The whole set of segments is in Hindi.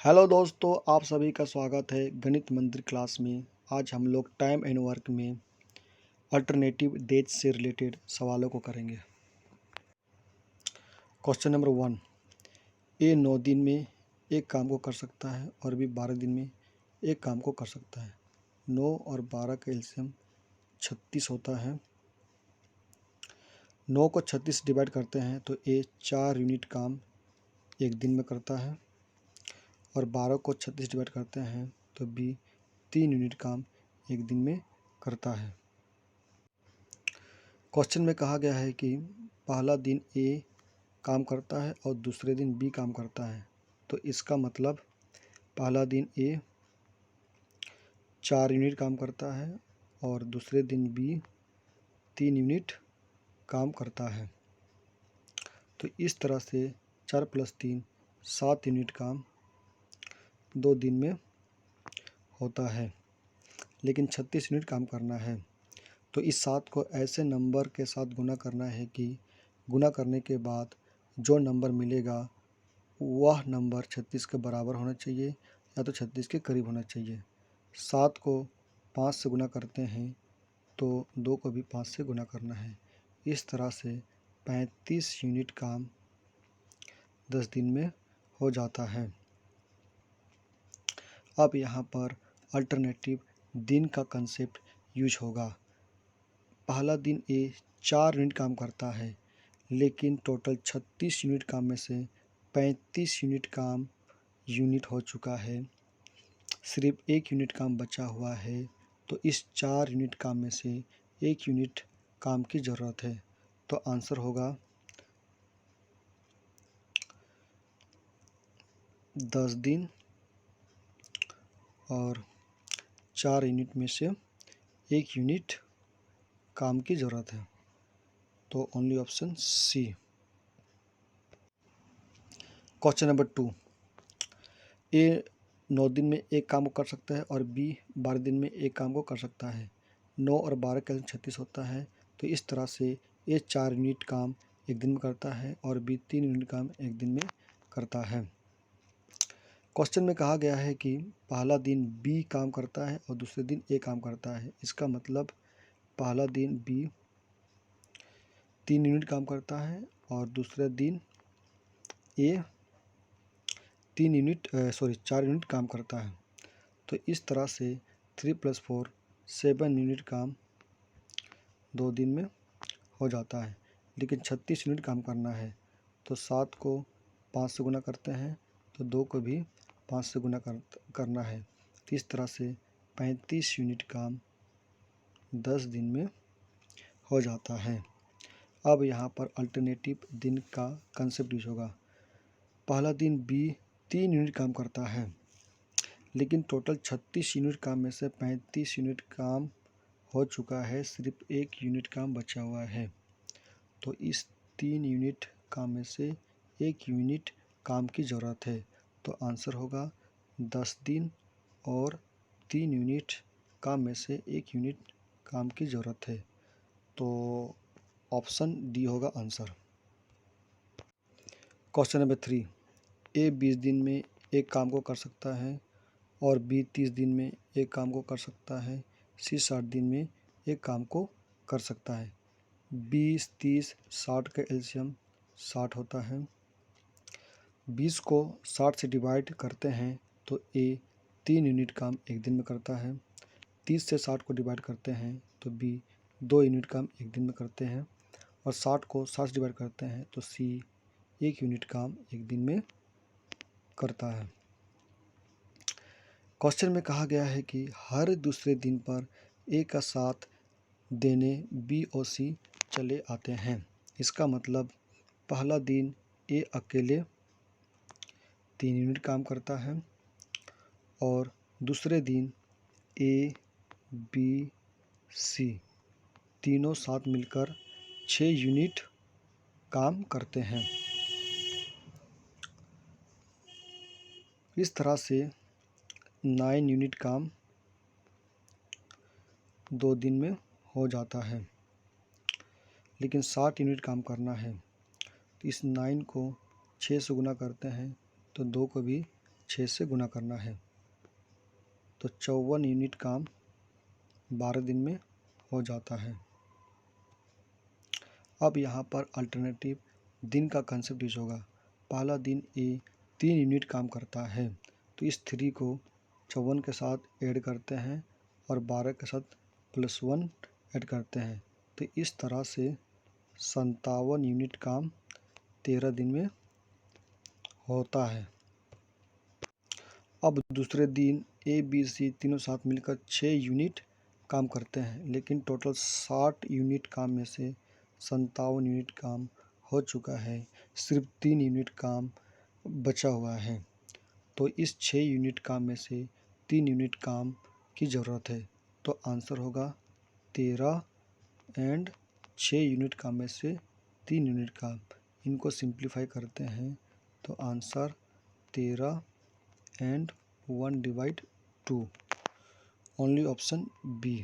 हेलो दोस्तों, आप सभी का स्वागत है गणित मंदिर क्लास में। आज हम लोग टाइम एंड वर्क में अल्टरनेटिव डेज से रिलेटेड सवालों को करेंगे। Question number 1। ए 9 दिन में एक काम को कर सकता है और बी 12 दिन में एक काम को कर सकता है। 9 और 12 का एलसीएम 36 होता है। 9 को 36 डिवाइड करते हैं तो ए 4 यूनिट काम एक दिन में करता है और 12 को 36 डिवाइड करते हैं तो बी 3 यूनिट काम एक दिन में करता है। क्वेश्चन में कहा गया है कि पहला दिन ए काम करता है और दूसरे दिन बी काम करता है, तो इसका मतलब पहला दिन ए 4 यूनिट काम करता है और दूसरे दिन बी 3 यूनिट काम करता है। तो इस तरह से 4 + 3 7 यूनिट काम 2 दिन में होता है, लेकिन 36 यूनिट काम करना है। तो इस 7 को ऐसे नंबर के साथ गुना करना है कि गुना करने के बाद जो नंबर मिलेगा वह नंबर 36 के बराबर होना चाहिए या तो 36 के करीब होना चाहिए। 7 को 5 से गुना करते हैं तो 2 को भी 5 से गुना करना है। इस तरह से 35 यूनिट काम 10 दिन में हो जाता है। अब यहाँ पर अल्टरनेटिव दिन का कंसेप्ट यूज होगा। पहला दिन ए 4 यूनिट काम करता है, लेकिन टोटल 36 यूनिट काम में से 35 यूनिट काम यूनिट हो चुका है, सिर्फ 1 यूनिट काम बचा हुआ है। तो इस 4 यूनिट काम में से 1 यूनिट काम की ज़रूरत है। तो आंसर होगा 10 दिन और 4 यूनिट में से 1 यूनिट काम की ज़रूरत है। तो only option C. Question number 2। A 9 दिन में एक काम को कर सकता है और बी 12 दिन में एक काम को कर सकता है। 9 और 12 का 36 होता है। तो इस तरह से ए 4 यूनिट काम एक दिन में करता है और बी 3 यूनिट काम एक दिन में करता है। क्वेश्चन में कहा गया है कि पहला दिन बी काम करता है और दूसरे दिन ए काम करता है। इसका मतलब पहला दिन बी 3 यूनिट काम करता है और दूसरे दिन ए 4 यूनिट काम करता है। तो इस तरह से 3 + 4 7 यूनिट काम 2 दिन में हो जाता है, लेकिन 36 यूनिट काम करना है। तो 7 को 5 से गुना करते हैं तो 2 को भी 5 से गुना करना है। तो इस तरह से 35 यूनिट काम 10 दिन में हो जाता है। अब यहाँ पर अल्टरनेटिव दिन का कंसेप्ट यूज होगा। पहला दिन बी 3 यूनिट काम करता है, लेकिन टोटल 36 यूनिट काम में से 35 यूनिट काम हो चुका है, सिर्फ 1 यूनिट काम बचा हुआ है। तो इस 3 यूनिट काम में से 1 यूनिट काम की ज़रूरत है। तो आंसर होगा 10 दिन और 3 यूनिट काम में से 1 यूनिट काम की ज़रूरत है। तो ऑप्शन डी होगा आंसर। Question number 3। ए 20 दिन में एक काम को कर सकता है और बी 30 दिन में एक काम को कर सकता है। सी 60 दिन में एक काम को कर सकता है। 20, 30, 60 का एलसीएम 60 होता है। 20 को 60 से डिवाइड करते हैं तो ए 3 यूनिट काम एक दिन में करता है। 30 से 60 को डिवाइड करते हैं तो बी 2 यूनिट काम एक दिन में करते हैं और 60 को 60 से डिवाइड करते हैं तो सी 1 यूनिट काम एक दिन में करता है। क्वेश्चन में कहा गया है कि हर दूसरे दिन पर ए का साथ देने बी और सी चले आते हैं। इसका मतलब पहला दिन ए अकेले 3 यूनिट काम करता है और दूसरे दिन ए बी सी तीनों साथ मिलकर 6 यूनिट काम करते हैं। इस तरह से 9 यूनिट काम 2 दिन में हो जाता है, लेकिन 60 यूनिट काम करना है। तो इस 9 को 6 से गुना करते हैं तो 2 को भी 6 से गुना करना है। तो 54 यूनिट काम 12 दिन में हो जाता है। अब यहाँ पर अल्टरनेटिव दिन का कंसेप्ट यूज होगा। पहला दिन ए 3 यूनिट काम करता है, तो इस 3 को 54 के साथ ऐड करते हैं और 12 के साथ +1 ऐड करते हैं। तो इस तरह से 57 यूनिट काम 13 दिन में होता है। अब दूसरे दिन ए बी सी तीनों साथ मिलकर 6 यूनिट काम करते हैं, लेकिन टोटल 60 यूनिट काम में से 57 यूनिट काम हो चुका है, सिर्फ 3 यूनिट काम बचा हुआ है। तो इस 6 यूनिट काम में से 3 यूनिट काम की ज़रूरत है। तो आंसर होगा 13 एंड 6 यूनिट काम में से 3 यूनिट काम। इनको सिंप्लीफाई करते हैं तो answer 13 and 1/2। Only option B.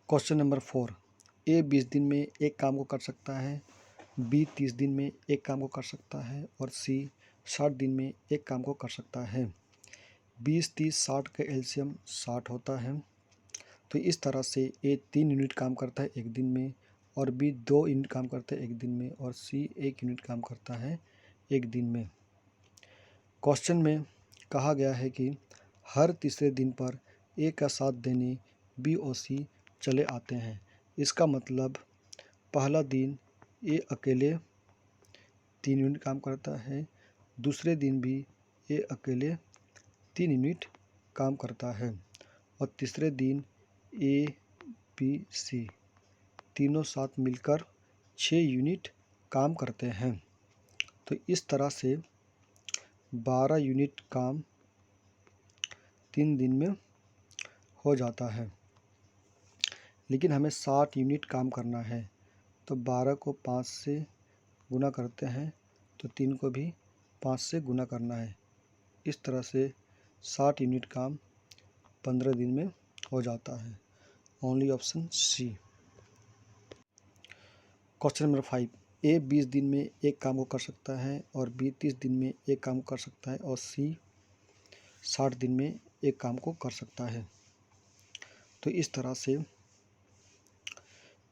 Question number 4। A 20 दिन में एक काम को कर सकता है, बी 30 दिन में एक काम को कर सकता है और सी 60 दिन में एक काम को कर सकता है। 20, 30, 60 का एलसीएम 60 होता है। तो इस तरह से ए 3 यूनिट काम करता है एक दिन में, और बी 2 यूनिट काम करता है एक दिन में, और सी 1 यूनिट काम करता है एक दिन में। क्वेश्चन में कहा गया है कि हर तीसरे दिन पर ए का साथ देने बी और सी चले आते हैं। इसका मतलब पहला दिन ए अकेले 3 यूनिट काम करता है, दूसरे दिन भी ए अकेले 3 यूनिट काम करता है, और तीसरे दिन ए बी सी तीनों साथ मिलकर 6 यूनिट काम करते हैं। तो इस तरह से 12 यूनिट काम 3 दिन में हो जाता है, लेकिन हमें 60 यूनिट काम करना है। तो 12 को 5 से गुना करते हैं, तो 3 को भी 5 से गुना करना है। इस तरह से 60 यूनिट काम 15 दिन में हो जाता है। Only option C. Question number 5। A 20 दिन में एक काम को कर सकता है और बी 30 दिन में एक काम कर सकता है और सी 60 दिन में एक काम को कर सकता है। तो इस तरह से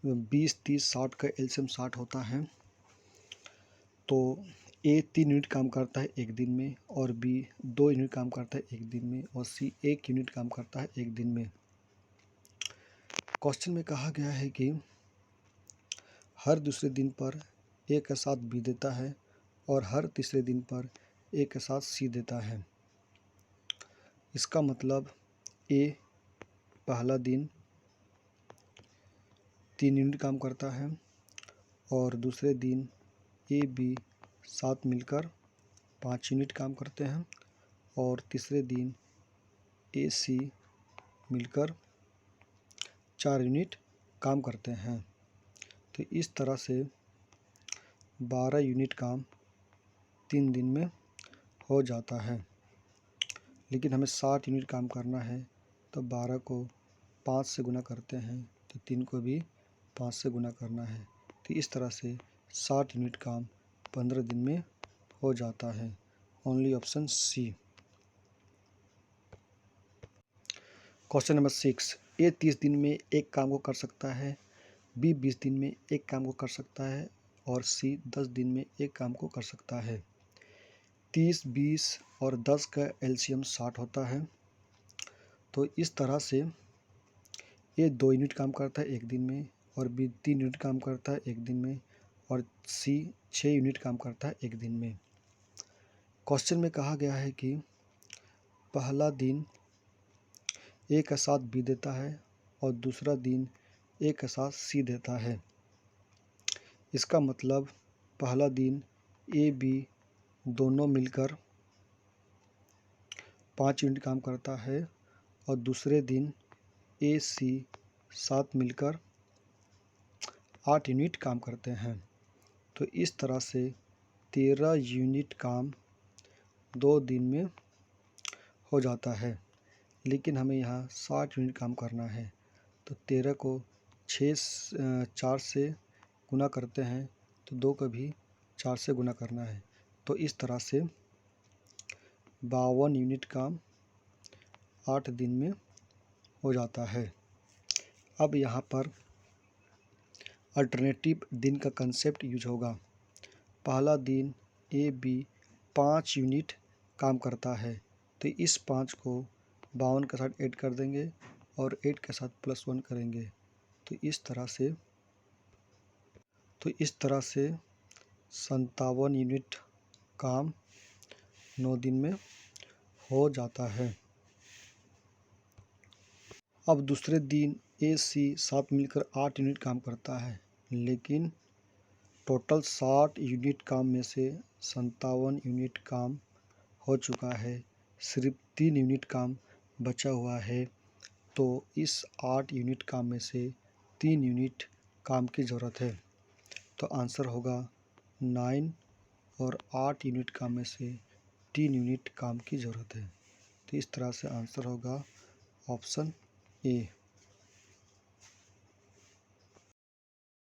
20, 30, 60 का एलसीएम 60 होता है। तो ए 3 यूनिट काम करता है एक दिन में, और बी 2 यूनिट काम करता है एक दिन में, और सी 1 यूनिट काम करता है एक दिन में। क्वेश्चन में कहा गया है कि हर दूसरे दिन पर ए के साथ बी देता है और हर तीसरे दिन पर ए के साथ सी देता है। इसका मतलब ए पहला दिन 3 यूनिट काम करता है, और दूसरे दिन ए बी साथ मिलकर 5 यूनिट काम करते हैं, और तीसरे दिन ए सी मिलकर 4 यूनिट काम करते हैं। तो इस तरह से 12 यूनिट काम 3 दिन में हो जाता है, लेकिन हमें 60 यूनिट काम करना है। तो 12 को 5 से गुना करते हैं, तो 3 को भी 5 से गुना करना है। तो इस तरह से 60 यूनिट काम 15 दिन में हो जाता है। Only option C. Question number 6। A 30 दिन में एक काम को कर सकता है, बी 20 दिन में एक काम को कर सकता है और सी 10 दिन में एक काम को कर सकता है। 30, 20 और 10 का एलसीएम 60 होता है। तो इस तरह से ए 2 यूनिट काम करता है एक दिन में, और बी 3 यूनिट काम करता है एक दिन में, और सी 6 यूनिट काम करता है एक दिन में। क्वेश्चन में कहा गया है कि पहला दिन ए का साथ बी देता है और दूसरा दिन ए का साथ सी देता है। इसका मतलब पहला दिन ए बी दोनों मिलकर 5 यूनिट काम करता है, और दूसरे दिन ए सी साथ मिलकर 8 यूनिट काम करते हैं। तो इस तरह से 13 यूनिट काम 2 दिन में हो जाता है, लेकिन हमें यहाँ 60 यूनिट काम करना है। तो 13 को 4 से गुना करते हैं, तो 2 का भी 4 से गुना करना है। तो इस तरह से 52 यूनिट काम 8 दिन में हो जाता है। अब यहाँ पर अल्टरनेटिव दिन का कंसेप्ट यूज होगा। पहला दिन ए बी 5 यूनिट काम करता है, तो इस 5 को 52 के साथ ऐड कर देंगे और 8 के साथ +1 करेंगे, तो इस तरह से 57 यूनिट काम 9 दिन में हो जाता है। अब दूसरे दिन ए सी साथ मिलकर 8 यूनिट काम करता है, लेकिन टोटल 60 यूनिट काम में से 57 यूनिट काम हो चुका है, सिर्फ 3 यूनिट काम बचा हुआ है। तो इस 8 यूनिट काम में से 3 यूनिट काम की ज़रूरत है, तो आंसर होगा 9 और 8 यूनिट काम में से 3 यूनिट काम की ज़रूरत है। तो इस तरह से आंसर होगा ऑप्शन ए।